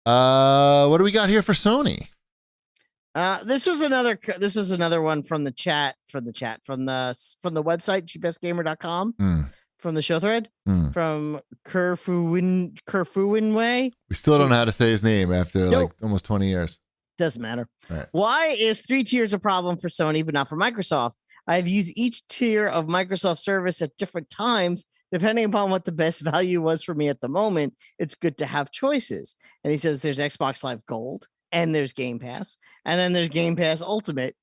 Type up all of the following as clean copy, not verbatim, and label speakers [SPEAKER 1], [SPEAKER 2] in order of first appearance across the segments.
[SPEAKER 1] What do we got here for Sony?
[SPEAKER 2] This was another one from the chat from the website cheapestgamer.com from the show thread from Kerfuin Way.
[SPEAKER 1] We still don't know how to say his name after like almost 20 years.
[SPEAKER 2] Doesn't matter.
[SPEAKER 1] Right.
[SPEAKER 2] Why is 3 tiers a problem for Sony but not for Microsoft? I've used each tier of Microsoft service at different times depending upon what the best value was for me at the moment. It's good to have choices. And he says there's Xbox Live Gold, and there's Game Pass, and then there's Game Pass Ultimate,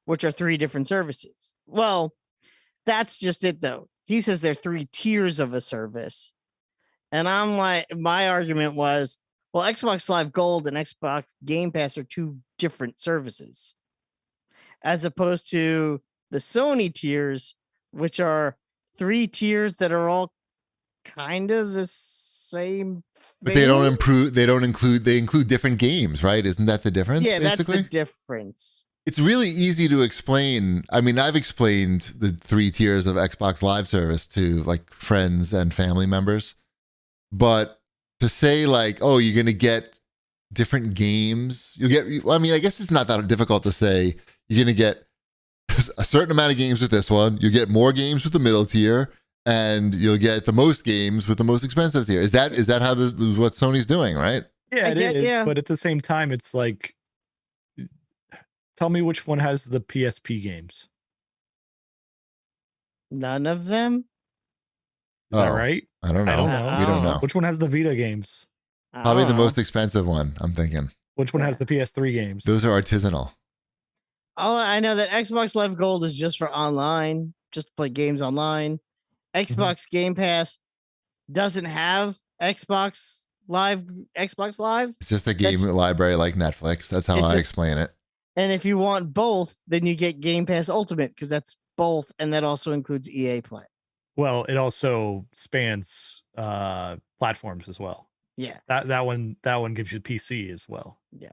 [SPEAKER 2] which are 3 different services. Well, that's just it, though. He says there are 3 tiers of a service. And I'm like, my argument was, well, Xbox Live Gold and Xbox Game Pass are 2 different services, as opposed to the Sony tiers, which are 3 tiers that are all kind of the same.
[SPEAKER 1] But they include different games, right? Isn't that the difference?
[SPEAKER 2] Yeah,
[SPEAKER 1] basically?
[SPEAKER 2] That's the difference.
[SPEAKER 1] It's really easy to explain. I mean, I've explained the 3 tiers of Xbox Live service to like friends and family members. But to say like, oh, you're going to get different games, I guess it's not that difficult to say you're going to get a certain amount of games with this one. You get more games with the middle tier, and you'll get the most games with the most expensive tier. Is that how this is what Sony's doing, right?
[SPEAKER 3] Yeah, it is. Yeah. But at the same time, it's like, tell me which one has the PSP games.
[SPEAKER 2] None of them.
[SPEAKER 3] Is that right?
[SPEAKER 1] I don't know. We don't know.
[SPEAKER 3] Which one has the Vita games?
[SPEAKER 1] Probably the most expensive one, I'm thinking.
[SPEAKER 3] Which one has the PS3 games?
[SPEAKER 1] Those are artisanal.
[SPEAKER 2] Oh, I know that Xbox Live Gold is just for online, just to play games online. Xbox Game Pass doesn't have Xbox Live.
[SPEAKER 1] It's just a game library like Netflix. That's how I explain it.
[SPEAKER 2] And if you want both, then you get Game Pass Ultimate, because that's both, and that also includes EA Play.
[SPEAKER 3] Well, it also spans platforms as well.
[SPEAKER 2] Yeah.
[SPEAKER 3] That one gives you PC as well.
[SPEAKER 2] Yeah.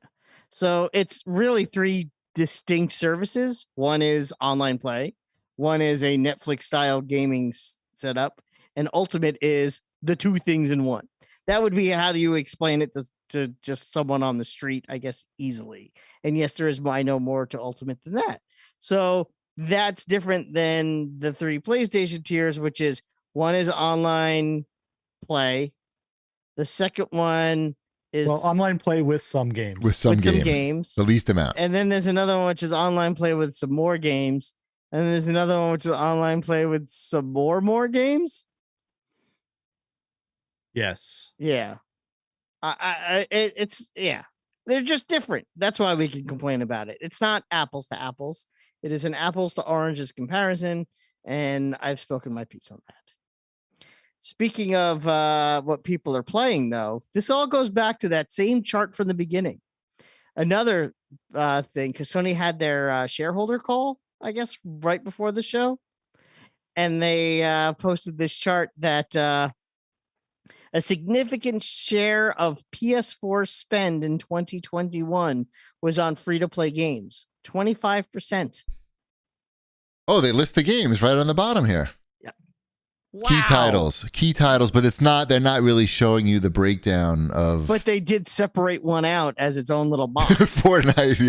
[SPEAKER 2] So it's really 3 distinct services. One is online play, one is a Netflix style gaming setup, and Ultimate is the 2 things in one. That would be how do you explain it to just someone on the street, I guess, easily. And yes, there is I know more to Ultimate than that. So that's different than the 3 PlayStation tiers, which is one is online play. The second one is
[SPEAKER 3] online play with some games.
[SPEAKER 1] With some games. The least amount.
[SPEAKER 2] And then there's another one which is online play with some more games. And then there's another one which is online play with some more games.
[SPEAKER 3] Yes.
[SPEAKER 2] Yeah. It's they're just different. That's why we can complain about it. It's not apples to apples. It is an apples to oranges comparison, and I've spoken my piece on that. Speaking of what people are playing, though, this all goes back to that same chart from the beginning. Another thing, because Sony had their shareholder call, I guess, right before the show, and they posted this chart that a significant share of PS4 spend in 2021 was on free-to-play games, 25%.
[SPEAKER 1] Oh, they list the games right on the bottom here.
[SPEAKER 2] Yeah.
[SPEAKER 1] Wow. Key titles, but they're not really showing you the breakdown of.
[SPEAKER 2] But they did separate one out as its own little box.
[SPEAKER 1] Fortnite.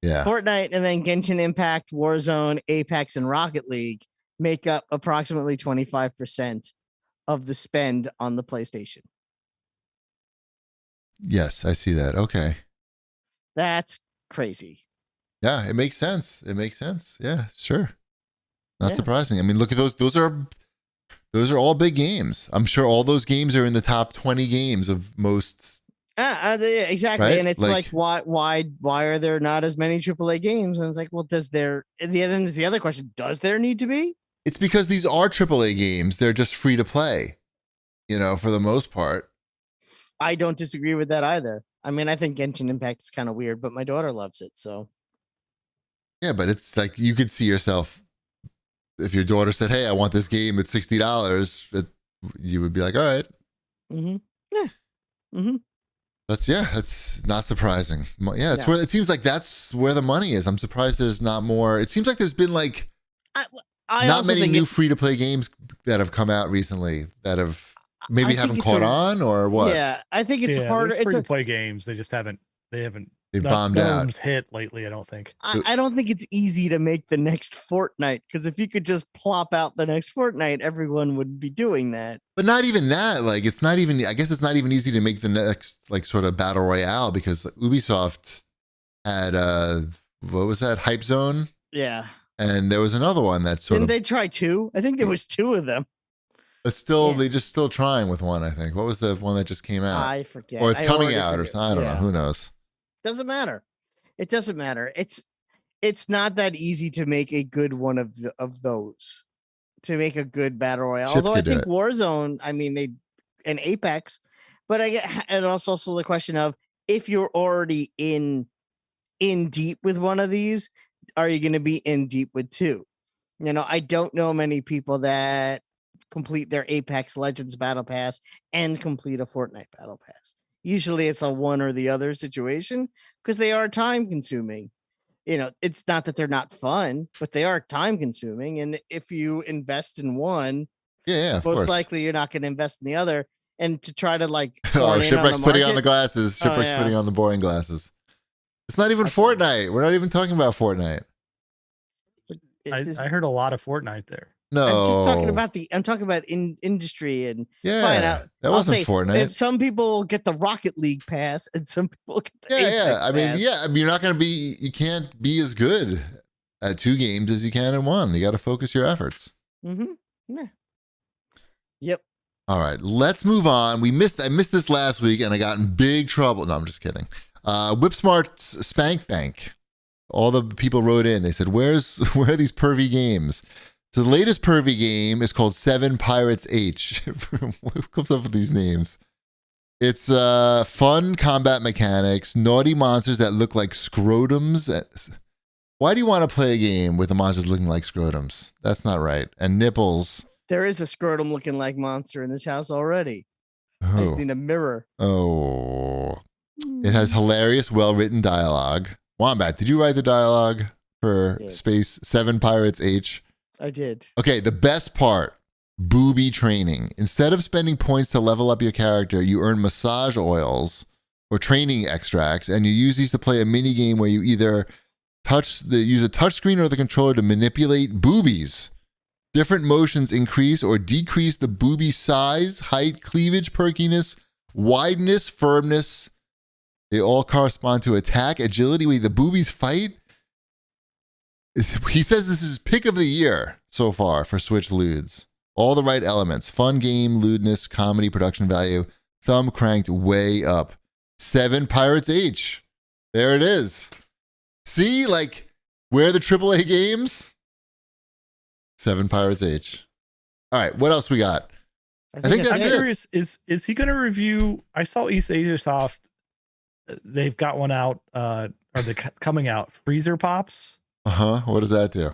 [SPEAKER 1] Yeah.
[SPEAKER 2] Fortnite, and then Genshin Impact, Warzone, Apex, and Rocket League make up approximately 25% of the spend on the PlayStation.
[SPEAKER 1] Yes, I see that. Okay.
[SPEAKER 2] That's crazy.
[SPEAKER 1] Yeah, it makes sense. Yeah, sure. Not surprising. I mean, look at those. Those are all big games. I'm sure all those games are in the top 20 games of most.
[SPEAKER 2] Exactly.
[SPEAKER 1] Right?
[SPEAKER 2] And it's like why are there not as many AAA games? And it's like, well, the other question, does there need to be?
[SPEAKER 1] It's because these are AAA games. They're just free to play, for the most part.
[SPEAKER 2] I don't disagree with that either. I mean, I think Genshin Impact is kind of weird, but my daughter loves it. So.
[SPEAKER 1] Yeah, but it's like you could see yourself, if your daughter said, hey, I want this game at $60, you would be like, all right.
[SPEAKER 2] Mm-hmm. Yeah. Mm-hmm.
[SPEAKER 1] That's not surprising. Yeah, it's where it seems like that's where the money is. I'm surprised there's not more. It seems like there's been like not many new free-to-play games that have come out recently that have maybe
[SPEAKER 2] think
[SPEAKER 1] haven't
[SPEAKER 2] it's
[SPEAKER 1] caught on or what?
[SPEAKER 2] Yeah, I think it's harder.
[SPEAKER 3] Free to play games. They just haven't. They
[SPEAKER 1] bombed
[SPEAKER 3] none
[SPEAKER 1] out.
[SPEAKER 3] of them's hit lately. I don't think.
[SPEAKER 2] I don't think it's easy to make the next Fortnite, because if you could just plop out the next Fortnite, everyone would be doing that.
[SPEAKER 1] But not even that. Like, it's not even. I guess it's not even easy to make the next like sort of battle royale, because Ubisoft had what was that, Hype Zone?
[SPEAKER 2] Yeah.
[SPEAKER 1] And there was another one that sort
[SPEAKER 2] Didn't they try 2? I think there was 2 of them.
[SPEAKER 1] But still, they just still trying with one. I think. What was the one that just came out?
[SPEAKER 2] I forget.
[SPEAKER 1] Or it's coming out, or something. I don't know. Who knows?
[SPEAKER 2] Doesn't matter. It doesn't matter. It's not that easy to make a good one of those. To make a good battle royale. Although I think Warzone, I mean, and Apex, but and it's also the question of, if you're already in deep with one of these, are you going to be in deep with 2? You know, I don't know many people that complete their Apex Legends Battle Pass and complete a Fortnite Battle Pass. Usually it's a one or the other situation, because they are time consuming. You know, it's not that they're not fun, but they are time consuming. And if you invest in one, most likely you're not going to invest in the other. And to try to like,
[SPEAKER 1] Shipwreck's putting on the glasses. Shipwreck's putting on the boring glasses. It's not even Fortnite. We're not even talking about Fortnite.
[SPEAKER 3] I heard a lot of Fortnite there.
[SPEAKER 1] No,
[SPEAKER 2] I'm just talking about I'm talking about industry and
[SPEAKER 1] that wasn't Fortnite.
[SPEAKER 2] If some people get the Rocket League pass and some people get the Apex pass.
[SPEAKER 1] I mean, you're not going to be. You can't be as good at 2 games as you can in one. You got to focus your efforts.
[SPEAKER 2] Mm-hmm. Yeah. Yep.
[SPEAKER 1] All right, let's move on. I missed this last week, and I got in big trouble. No, I'm just kidding. Whipsmart's Spank Bank. All the people wrote in. They said, where are these pervy games? So the latest pervy game is called 7 Pirates H. Who comes up with these names? It's fun combat mechanics, naughty monsters that look like scrotums. Why do you want to play a game with the monsters looking like scrotums? That's not right. And nipples.
[SPEAKER 2] There is a scrotum looking like monster in this house already. I just need a mirror.
[SPEAKER 1] Oh. It has hilarious, well-written dialogue. Wombat, did you write the dialogue for Space 7 Pirates H?
[SPEAKER 2] I did.
[SPEAKER 1] Okay, the best part, booby training. Instead of spending points to level up your character, you earn massage oils or training extracts, and you use these to play a mini game where you either use a touchscreen or the controller to manipulate boobies. Different motions increase or decrease the boobie size, height, cleavage, perkiness, wideness, firmness. They all correspond to attack, agility. Wait, the boobies fight? He says this is pick of the year so far for Switch Ludes. All the right elements. Fun game, lewdness, comedy, production value. Thumb cranked way up. 7 Pirates H. There it is. See, like, where are the AAA games? 7 Pirates H. All right, what else we got? I think that's
[SPEAKER 3] it. Curious, is he going to review? I saw East Asia Soft. They've got one out. Are they coming out? Freezer Pops.
[SPEAKER 1] What does that do?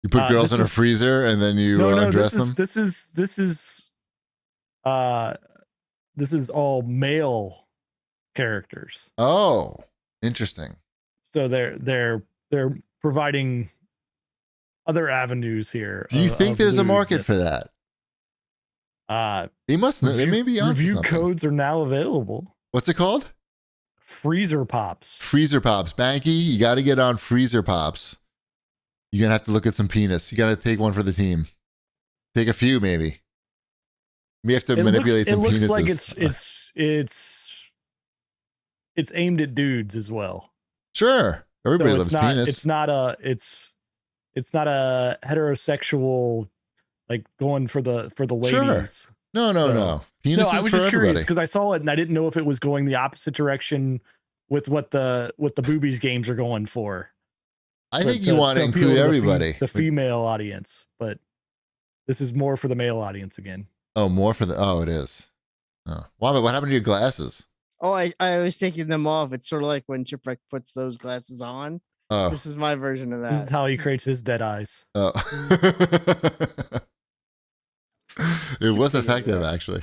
[SPEAKER 1] You put girls in a freezer and then you undress them?
[SPEAKER 3] This is all male characters.
[SPEAKER 1] Oh, interesting.
[SPEAKER 3] So they're providing other avenues here.
[SPEAKER 1] Do you think there's a market for that? They must. They may be on
[SPEAKER 3] review codes are now available.
[SPEAKER 1] What's it called?
[SPEAKER 3] Freezer Pops.
[SPEAKER 1] Freezer Pops. Banky, you got to get on Freezer Pops. You're going to have to look at some penis. You got to take one for the team. Take a few, maybe. We have to manipulate some penises.
[SPEAKER 3] It looks like it's aimed at dudes as well.
[SPEAKER 1] Sure. Everybody loves penis.
[SPEAKER 3] It's not a heterosexual, like going for the ladies.
[SPEAKER 1] Sure. No. Penis
[SPEAKER 3] I was
[SPEAKER 1] for
[SPEAKER 3] just
[SPEAKER 1] everybody.
[SPEAKER 3] curious because I saw it and I didn't know if it was going the opposite direction with what the boobies games are going for.
[SPEAKER 1] I think you want to include everybody.
[SPEAKER 3] The female audience, but this is more for the male audience again.
[SPEAKER 1] Oh, more for it is. Oh. Wow, what happened to your glasses?
[SPEAKER 2] Oh, I was taking them off. It's sort of like when Chipwreck puts those glasses on.
[SPEAKER 1] Oh.
[SPEAKER 2] This is my version of that.
[SPEAKER 3] This is how he creates his dead eyes.
[SPEAKER 1] Oh. It was effective, actually.